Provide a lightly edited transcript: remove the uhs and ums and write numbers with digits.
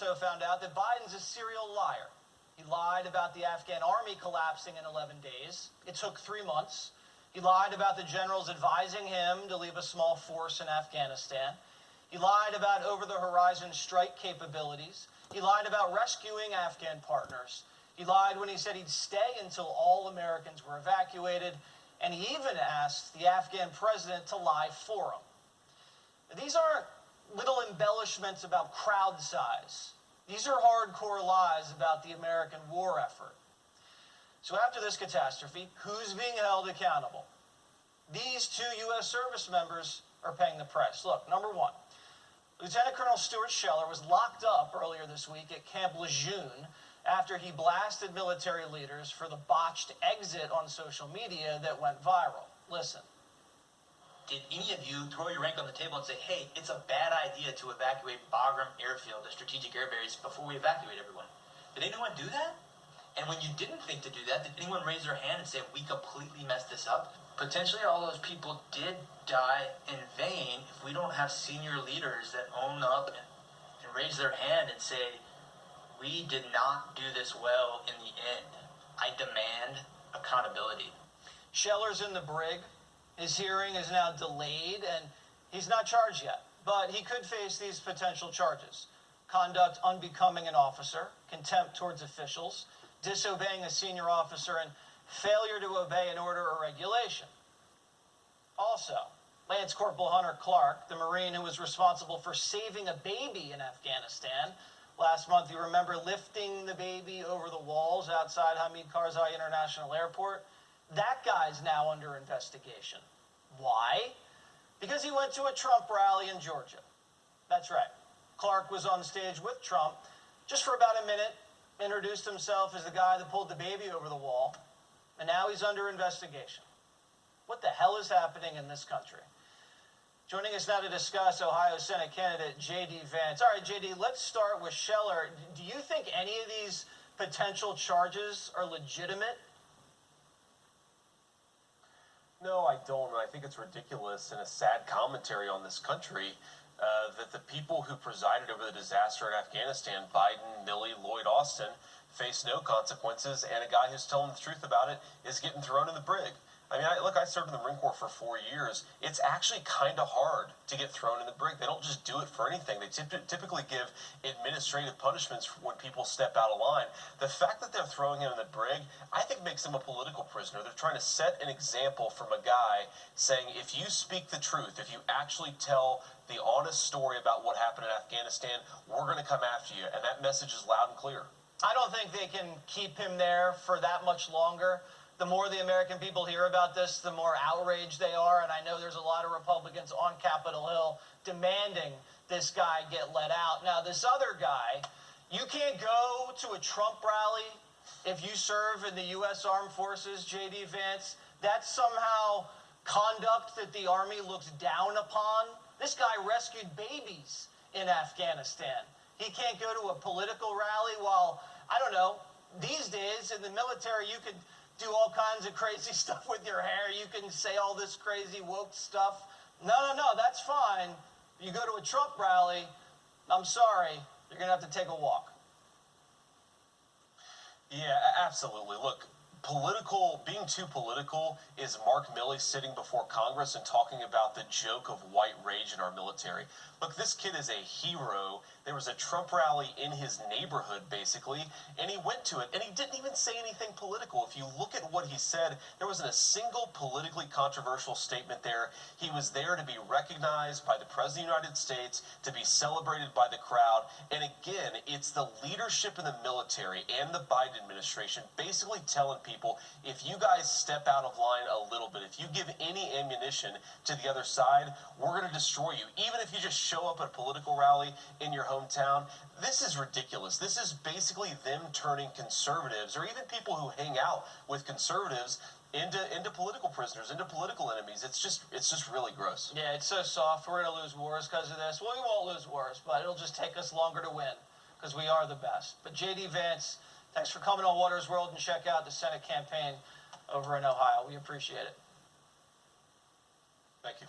also found out that Biden's a serial liar. He lied about the Afghan army collapsing in 11 days. It took 3 months. He lied about the generals advising him to leave a small force in Afghanistan. He lied about over-the-horizon strike capabilities. He lied about rescuing Afghan partners. He lied when he said he'd stay until all Americans were evacuated. And he even asked the Afghan president to lie for him. These aren't little embellishments about crowd size. These are hardcore lies about the American war effort. So after this catastrophe, who's being held accountable? These 2 U.S. service members are paying the price. Look, number one, Lieutenant Colonel Stuart Scheller was locked up earlier this week at Camp Lejeune after he blasted military leaders for the botched exit on social media that went viral. Listen. Did any of you throw your rank on the table and say, hey, it's a bad idea to evacuate Bagram Airfield, a strategic air base, before we evacuate everyone? Did anyone do that? And when you didn't think to do that, did anyone raise their hand and say, we completely messed this up? Potentially all those people did die in vain if we don't have senior leaders that own up and raise their hand and say, we did not do this well in the end. I demand accountability. Scheller's in the brig. His hearing is now delayed, and he's not charged yet. But he could face these potential charges: conduct unbecoming an officer, contempt towards officials, disobeying a senior officer, and failure to obey an order or regulation. Also, Lance Corporal Hunter Clark, the Marine who was responsible for saving a baby in Afghanistan. Last month, you remember lifting the baby over the walls outside Hamid Karzai International Airport? That guy's now under investigation. Why? Because he went to a Trump rally in Georgia. That's right. Clark was on stage with Trump just for about a minute, introduced himself as the guy that pulled the baby over the wall, and now he's under investigation. What the hell is happening in this country? Joining us now to discuss Ohio Senate candidate J.D. Vance. All right, J.D., let's start with Scheller. Do you think any of these potential charges are legitimate? No, I don't, and I think it's ridiculous and a sad commentary on this country that the people who presided over the disaster in Afghanistan, Biden, Milley, Lloyd Austin, face no consequences, and a guy who's telling the truth about it is getting thrown in the brig. I mean, I served in the Marine Corps for 4 years. It's actually kind of hard to get thrown in the brig. They don't just do it for anything. They typically give administrative punishments when people step out of line. The fact that they're throwing him in the brig, I think makes him a political prisoner. They're trying to set an example from a guy saying, if you speak the truth, if you actually tell the honest story about what happened in Afghanistan, we're going to come after you. And that message is loud and clear. I don't think they can keep him there for that much longer. The more the American people hear about this, the more outraged they are. And I know there's a lot of Republicans on Capitol Hill demanding this guy get let out. Now, this other guy, you can't go to a Trump rally if you serve in the U.S. Armed Forces, J.D. Vance. That's somehow conduct that the Army looks down upon. This guy rescued babies in Afghanistan. He can't go to a political rally while, I don't know, these days in the military you could do all kinds of crazy stuff with your hair. You can say all this crazy woke stuff. No, that's fine. You go to a Trump rally, I'm sorry, you're going to have to take a walk. Yeah, absolutely. Look, being too political is Mark Milley sitting before Congress and talking about the joke of white rage in our military. Look, this kid is a hero. There was a Trump rally in his neighborhood, basically, and he went to it, and he didn't even say anything political. If you look at what he said, there wasn't a single politically controversial statement there. He was there to be recognized by the President of the United States, to be celebrated by the crowd, and again, it's the leadership in the military and the Biden administration basically telling people, if you guys step out of line a little bit, if you give any ammunition to the other side, we're going to destroy you. Even if you just show up at a political rally in your hometown, this is ridiculous. This is basically them turning conservatives, or even people who hang out with conservatives, into political prisoners, into political enemies. It's just really gross. Yeah, it's so soft. We're going to lose wars because of this. Well, we won't lose wars, but it'll just take us longer to win because we are the best. But J.D. Vance, thanks for coming on Water's World, and check out the Senate campaign over in Ohio. We appreciate it. Thank you.